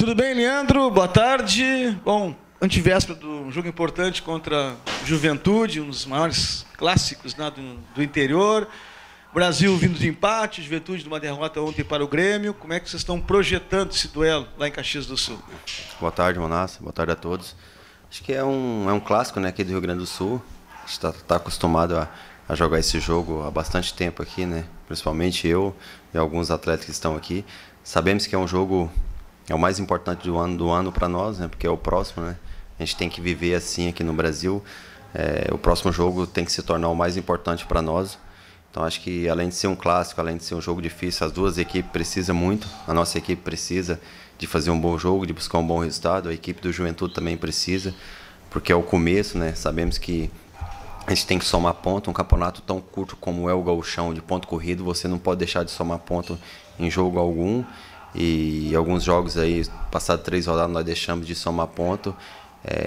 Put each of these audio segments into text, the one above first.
Tudo bem, Leandro? Boa tarde. Bom, antivéspera do jogo importante contra Juventude, um dos maiores clássicos, né, do interior. Brasil vindo de empate, Juventude de uma derrota ontem para o Grêmio. Como é que vocês estão projetando esse duelo lá em Caxias do Sul? Boa tarde, Monassa. Boa tarde a todos. Acho que é um clássico, né, aqui do Rio Grande do Sul. A gente está acostumado a jogar esse jogo há bastante tempo aqui, né? Principalmente eu e alguns atletas que estão aqui. Sabemos que é um jogo, é o mais importante do ano para nós, né? Porque é o próximo, né? A gente tem que viver assim aqui no Brasil. O próximo jogo tem que se tornar o mais importante para nós. Então acho que além de ser um clássico, além de ser um jogo difícil, as duas equipes precisam muito. A nossa equipe precisa de fazer um bom jogo, de buscar um bom resultado. A equipe do Juventude também precisa, porque é o começo, né? Sabemos que a gente tem que somar ponto. Um campeonato tão curto como é o Gauchão, de ponto corrido, você não pode deixar de somar ponto em jogo algum. E alguns jogos aí, passado 3 rodadas, nós deixamos de somar ponto.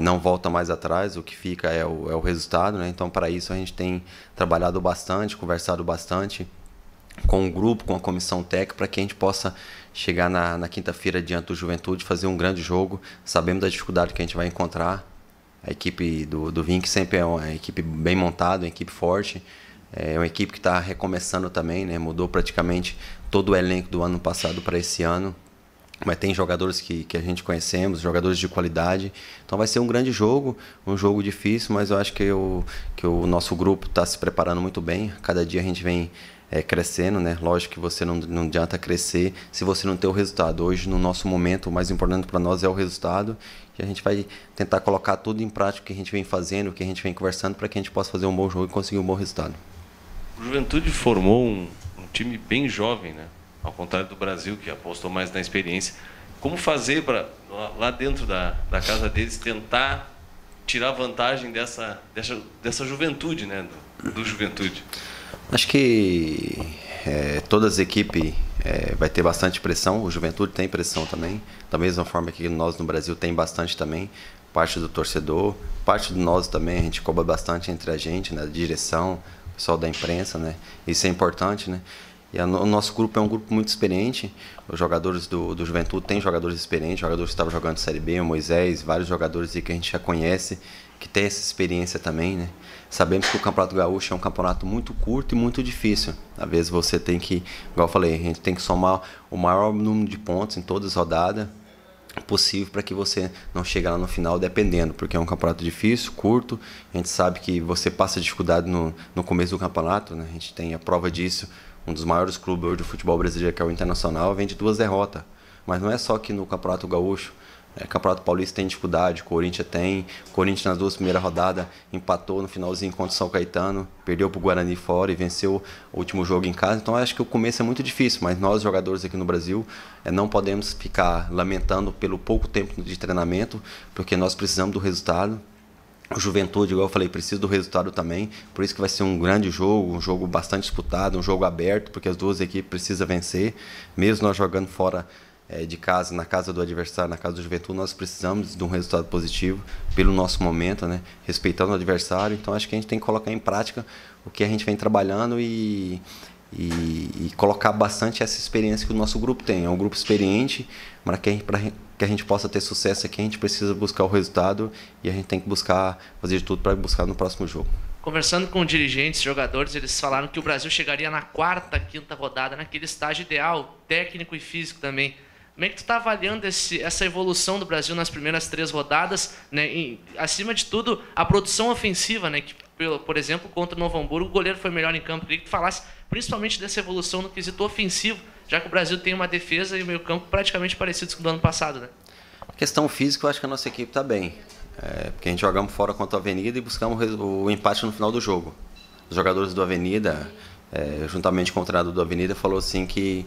Não volta mais atrás, o que fica é o resultado, né? Então, para isso, a gente tem trabalhado bastante, conversado bastante com o grupo, com a comissão técnica, para que a gente possa chegar na quinta-feira diante do Juventude, fazer um grande jogo. Sabemos da dificuldade que a gente vai encontrar. A equipe do Vinc sempre é uma equipe bem montada, uma equipe forte. É uma equipe que está recomeçando também, né? Mudou praticamente todo o elenco do ano passado para esse ano. Mas tem jogadores que a gente conhecemos, jogadores de qualidade. Então vai ser um grande jogo, um jogo difícil, mas eu acho que o nosso grupo está se preparando muito bem. Cada dia a gente vem crescendo, né? Lógico que você não adianta crescer se você não ter o resultado. Hoje, no nosso momento, o mais importante para nós é o resultado. E a gente vai tentar colocar tudo em prática o que a gente vem fazendo, o que a gente vem conversando, para que a gente possa fazer um bom jogo e conseguir um bom resultado. O Juventude formou um time bem jovem, né? Ao contrário do Brasil, que apostou mais na experiência. Como fazer para, lá dentro da casa deles, tentar tirar vantagem dessa juventude, né? Do Juventude? Acho que todas as equipes vai ter bastante pressão. O Juventude tem pressão também. Da mesma forma que nós no Brasil tem bastante também. Parte do torcedor, parte de nós também. A gente cobra bastante entre a gente, né? Direção, pessoal da imprensa, né? Isso é importante, né? E o nosso grupo é um grupo muito experiente. Os jogadores do Juventude têm jogadores experientes, jogadores que estavam jogando Série B, o Moisés, vários jogadores que a gente já conhece, que tem essa experiência também, né? Sabemos que o Campeonato Gaúcho é um campeonato muito curto e muito difícil. Às vezes você tem que, igual eu falei, a gente tem que somar o maior número de pontos em todas as rodadas possível para que você não chegue lá no final dependendo, porque é um campeonato difícil, curto. A gente sabe que você passa dificuldade no começo do campeonato, né? A gente tem a prova disso. Um dos maiores clubes hoje do futebol brasileiro, que é o Internacional, vem de 2 derrotas. Mas não é só que no Campeonato Gaúcho. Campeonato Paulista tem dificuldade, Corinthians tem. Corinthians nas 2 primeiras rodadas empatou no finalzinho contra o São Caetano, perdeu para o Guarani fora e venceu o último jogo em casa. Então acho que o começo é muito difícil, mas nós jogadores aqui no Brasil não podemos ficar lamentando pelo pouco tempo de treinamento, porque nós precisamos do resultado. O Juventude, igual eu falei, precisa do resultado também, por isso que vai ser um grande jogo, um jogo bastante disputado, um jogo aberto, porque as duas equipes precisam vencer, mesmo nós jogando fora de casa, na casa do adversário, na casa do Juventude, nós precisamos de um resultado positivo pelo nosso momento, né? Respeitando o adversário. Então acho que a gente tem que colocar em prática o que a gente vem trabalhando e colocar bastante essa experiência que o nosso grupo tem. É um grupo experiente, para que a gente possa ter sucesso aqui, a gente precisa buscar o resultado e a gente tem que fazer de tudo para buscar no próximo jogo. Conversando com dirigentes, jogadores, eles falaram que o Brasil chegaria na 4ª, 5ª rodada, naquele estágio ideal, técnico e físico também. Como é que tu está avaliando essa evolução do Brasil nas primeiras 3 rodadas, né? E, acima de tudo, a produção ofensiva, né? Que, por exemplo, contra o Novo Hamburgo, o goleiro foi melhor em campo. Queria que tu falasse principalmente dessa evolução no quesito ofensivo, já que o Brasil tem uma defesa e o meio-campo praticamente parecidos com o do ano passado, né? A questão física, eu acho que a nossa equipe está bem. Porque a gente jogamos fora contra a Avenida e buscamos o empate no final do jogo. Os jogadores do Avenida, juntamente com o treinador do Avenida, falou assim que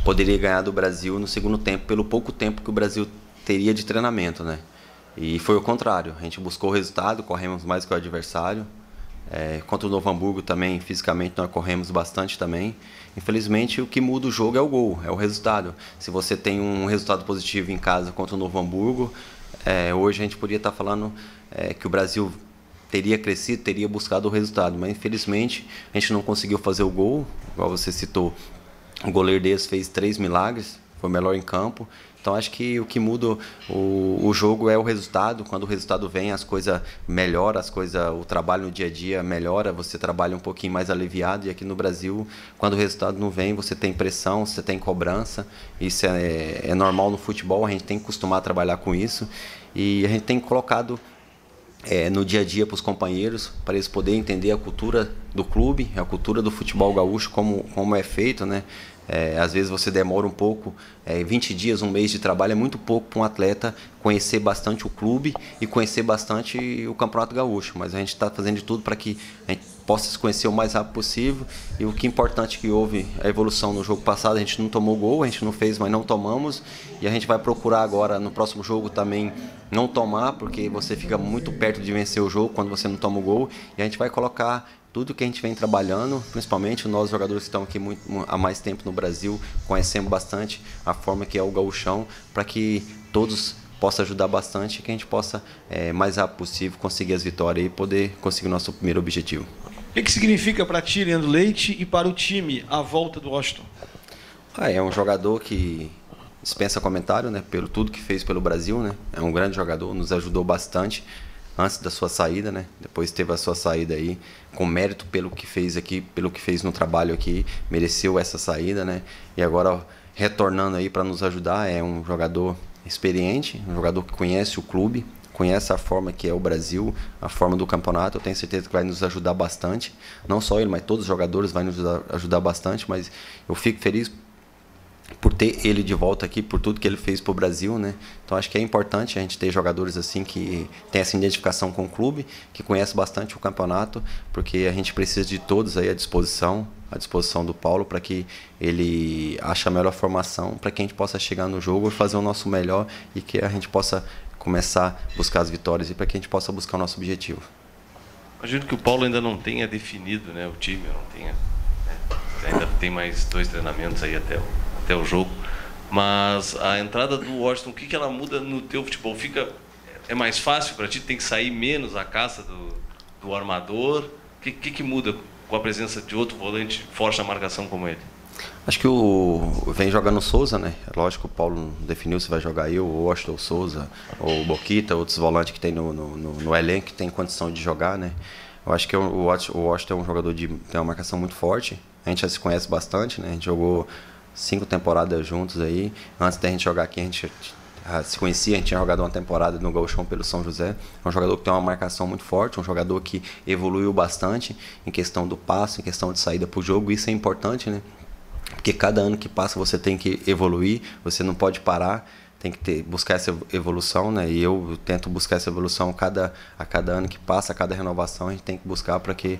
poderia ganhar do Brasil no segundo tempo, pelo pouco tempo que o Brasil teria de treinamento, né? E foi o contrário. A gente buscou o resultado, corremos mais que o adversário. Contra o Novo Hamburgo também, fisicamente, nós corremos bastante também. Infelizmente, o que muda o jogo é o gol, é o resultado. Se você tem um resultado positivo em casa contra o Novo Hamburgo, hoje a gente poderia estar falando que o Brasil teria crescido, teria buscado o resultado. Mas, infelizmente, a gente não conseguiu fazer o gol, igual você citou. O goleiro deles fez 3 milagres, foi o melhor em campo. Então acho que o que muda o jogo é o resultado. Quando o resultado vem, as coisas melhoram, o trabalho no dia a dia melhora, você trabalha um pouquinho mais aliviado. E aqui no Brasil, quando o resultado não vem, você tem pressão, você tem cobrança. Isso é normal no futebol, a gente tem que acostumar a trabalhar com isso. E a gente tem colocado no dia a dia para os companheiros, para eles poderem entender a cultura do clube, a cultura do futebol gaúcho, como é feito, né? Às vezes você demora um pouco, 20 dias, um mês de trabalho é muito pouco para um atleta conhecer bastante o clube e conhecer bastante o Campeonato Gaúcho, mas a gente está fazendo de tudo para que a gente possa se conhecer o mais rápido possível. E o que é importante que houve a evolução no jogo passado, a gente não tomou gol, a gente não fez, mas não tomamos, e a gente vai procurar agora no próximo jogo também não tomar, porque você fica muito perto de vencer o jogo quando você não toma o gol, e a gente vai colocar tudo que a gente vem trabalhando, principalmente nós jogadores que estão aqui há mais tempo no Brasil, conhecemos bastante a forma que é o gauchão, para que todos possam ajudar bastante e que a gente possa, mais rápido possível, conseguir as vitórias e poder conseguir o nosso primeiro objetivo. O que significa para ti, Leandro Leite, e para o time a volta do Washington? É um jogador que dispensa comentário, né, pelo tudo que fez pelo Brasil, né? É um grande jogador, nos ajudou bastante antes da sua saída, né? Depois teve a sua saída aí, com mérito pelo que fez aqui, pelo que fez no trabalho aqui, mereceu essa saída, né? E agora retornando aí para nos ajudar, é um jogador experiente, um jogador que conhece o clube, conhece a forma que é o Brasil, a forma do campeonato. Eu tenho certeza que vai nos ajudar bastante, não só ele, mas todos os jogadores vão nos ajudar bastante, mas eu fico feliz por ter ele de volta aqui, por tudo que ele fez para o Brasil, né? Então acho que é importante a gente ter jogadores assim que tem essa identificação com o clube, que conhece bastante o campeonato, porque a gente precisa de todos aí à disposição do Paulo, para que ele ache a melhor formação, para que a gente possa chegar no jogo e fazer o nosso melhor e que a gente possa começar a buscar as vitórias e para que a gente possa buscar o nosso objetivo. Imagino que o Paulo ainda não tenha definido, né, o time, ainda tem mais 2 treinamentos aí até o jogo, mas a entrada do Washington, o que ela muda no teu futebol? É mais fácil para ti? Tem que sair menos a caça do armador? O que muda com a presença de outro volante forte na marcação como ele? Acho que vem jogando o Souza, né? Lógico que o Paulo definiu se vai jogar eu, o Washington, o Souza, ou o Boquita, outros volantes que tem no elenco que tem condição de jogar, né? Eu acho que o Washington é um jogador tem uma marcação muito forte. A gente já se conhece bastante, né? A gente jogou 5 temporadas juntos aí. Antes da gente jogar aqui, a gente se conhecia, a gente tinha jogado uma temporada no Gauchão pelo São José. É um jogador que tem uma marcação muito forte, um jogador que evoluiu bastante em questão do passe, em questão de saída para o jogo. Isso é importante, né? Porque cada ano que passa você tem que evoluir, você não pode parar, tem que buscar essa evolução, né? E eu tento buscar essa evolução a cada ano que passa, a cada renovação a gente tem que buscar, para que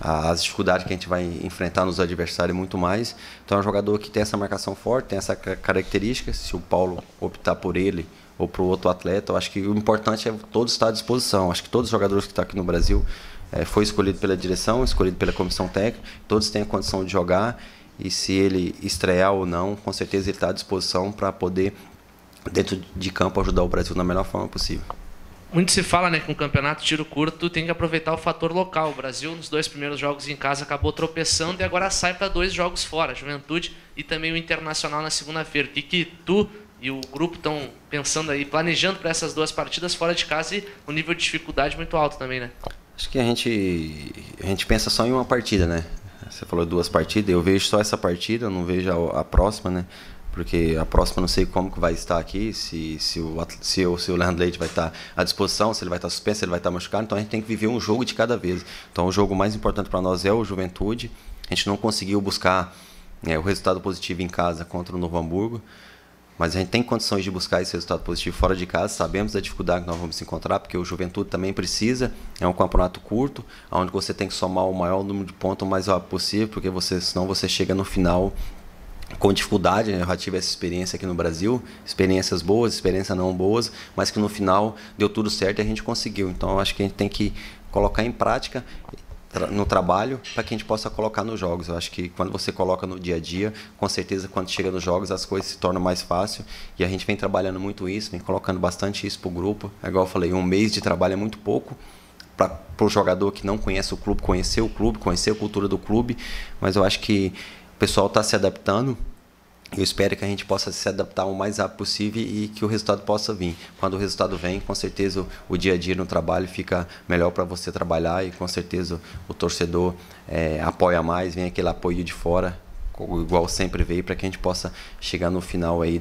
as dificuldades que a gente vai enfrentar nos adversários muito mais. Então é um jogador que tem essa marcação forte, tem essa característica. Se o Paulo optar por ele ou por outro atleta, eu acho que o importante é todos estar à disposição. Acho que todos os jogadores que estão aqui no Brasil foi escolhido pela direção, escolhido pela comissão técnica, todos têm a condição de jogar, e se ele estrear ou não, com certeza ele está à disposição para poder, dentro de campo, ajudar o Brasil da melhor forma possível. Muito se fala, né, que um campeonato tiro curto tem que aproveitar o fator local. O Brasil, nos 2 primeiros jogos em casa, acabou tropeçando e agora sai para 2 jogos fora, Juventude e também o Internacional na segunda-feira. O que tu e o grupo estão pensando aí, planejando para essas 2 partidas fora de casa, e o nível de dificuldade muito alto também, né? Acho que a gente pensa só em uma partida, né? Você falou 2 partidas, eu vejo só essa partida, eu não vejo a próxima, né? Porque a próxima eu não sei como que vai estar aqui, se o Leandro Leite vai estar à disposição, se ele vai estar suspenso, se ele vai estar machucado. Então a gente tem que viver um jogo de cada vez. Então o jogo mais importante para nós é o Juventude. A gente não conseguiu buscar o resultado positivo em casa contra o Novo Hamburgo, mas a gente tem condições de buscar esse resultado positivo fora de casa. Sabemos da dificuldade que nós vamos encontrar, porque o Juventude também precisa. É um campeonato curto, onde você tem que somar o maior número de pontos o mais rápido possível, porque senão você chega no final com dificuldade, né? Eu já tive essa experiência aqui no Brasil, experiências boas, experiências não boas, mas que no final deu tudo certo e a gente conseguiu. Então eu acho que a gente tem que colocar em prática no trabalho, para que a gente possa colocar nos jogos. Eu acho que quando você coloca no dia a dia, com certeza quando chega nos jogos as coisas se tornam mais fáceis, e a gente vem trabalhando muito isso, vem colocando bastante isso para o grupo. Igual eu falei, 1 mês de trabalho é muito pouco para o jogador que não conhece o clube, conhecer a cultura do clube, mas eu acho que o pessoal está se adaptando. Eu espero que a gente possa se adaptar o mais rápido possível e que o resultado possa vir. Quando o resultado vem, com certeza o dia a dia no trabalho fica melhor para você trabalhar e com certeza o torcedor apoia mais, vem aquele apoio de fora, igual sempre veio, para que a gente possa chegar no final aí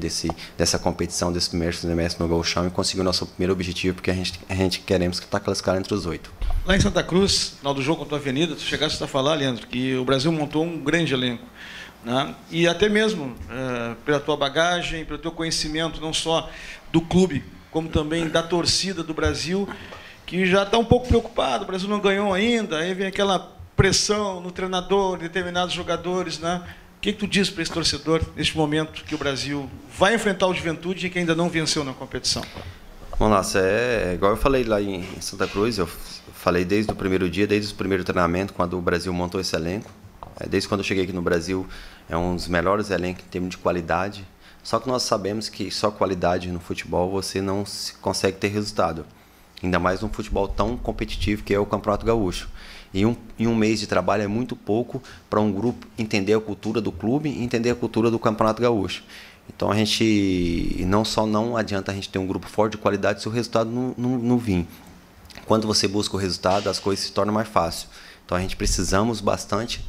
dessa competição, desse primeiro semestre no Gauchão e conseguir o nosso primeiro objetivo, porque a gente queremos estar classificado entre os 8. Lá em Santa Cruz, no final do jogo contra a Avenida, tu chegaste a falar, Leandro, que o Brasil montou um grande elenco. Né? E até mesmo pela tua bagagem, pelo teu conhecimento, não só do clube, como também da torcida do Brasil, que já está um pouco preocupado, o Brasil não ganhou ainda, aí vem aquela pressão no treinador, determinados jogadores, né? O que tu diz para esse torcedor neste momento que o Brasil vai enfrentar o Juventude e que ainda não venceu na competição? Vamos lá, igual eu falei lá em Santa Cruz, eu falei desde o primeiro dia, desde o primeiro treinamento, quando o Brasil montou esse elenco. Desde quando eu cheguei aqui no Brasil, é um dos melhores elencos em termos de qualidade. Só que nós sabemos que só qualidade no futebol você não consegue ter resultado. Ainda mais num futebol tão competitivo que é o Campeonato Gaúcho. E um mês de trabalho é muito pouco para um grupo entender a cultura do clube e entender a cultura do Campeonato Gaúcho. Então a gente não adianta a gente ter um grupo forte de qualidade se o resultado não vir. Quando você busca o resultado, as coisas se tornam mais fáceis. Então a gente precisamos bastante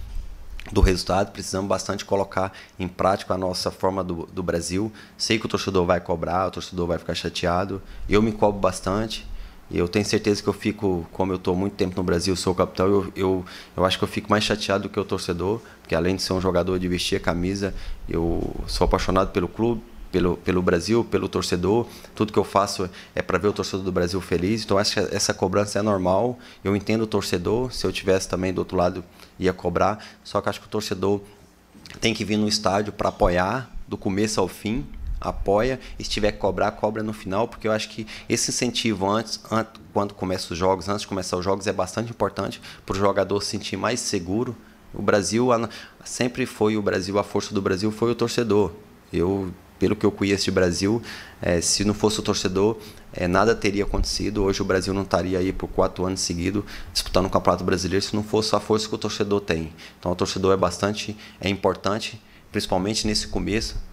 do resultado, precisamos bastante colocar em prática a nossa forma do Brasil. Sei que o torcedor vai cobrar, o torcedor vai ficar chateado. Eu me cobro bastante. E eu tenho certeza que eu fico, como eu estou muito tempo no Brasil, sou capitão, eu acho que eu fico mais chateado do que o torcedor, porque além de ser um jogador de vestir a camisa, eu sou apaixonado pelo clube, pelo Brasil, pelo torcedor. Tudo que eu faço é para ver o torcedor do Brasil feliz. Então acho que essa cobrança é normal. Eu entendo o torcedor. Se eu tivesse também do outro lado, ia cobrar. Só que acho que o torcedor tem que vir no estádio para apoiar do começo ao fim. Apoia, e se tiver que cobrar, cobra no final, porque eu acho que esse incentivo quando começa os jogos, antes de começar os jogos, é bastante importante para o jogador se sentir mais seguro. O Brasil sempre foi a força do Brasil foi o torcedor. Pelo que eu conheço de Brasil, se não fosse o torcedor, nada teria acontecido. Hoje o Brasil não estaria aí por 4 anos seguidos disputando o Campeonato Brasileiro se não fosse a força que o torcedor tem. Então o torcedor é importante, principalmente nesse começo.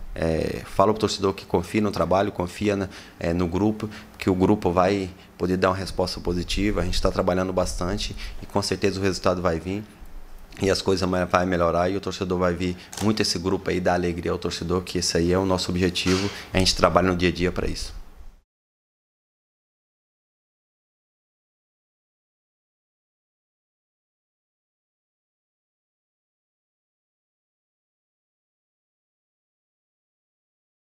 Fala para o torcedor que confia no trabalho, confia no grupo, que o grupo vai poder dar uma resposta positiva. A gente está trabalhando bastante e com certeza o resultado vai vir e as coisas vão melhorar e o torcedor vai vir muito esse grupo aí, dar alegria ao torcedor, que esse aí é o nosso objetivo. A gente trabalha no dia a dia para isso.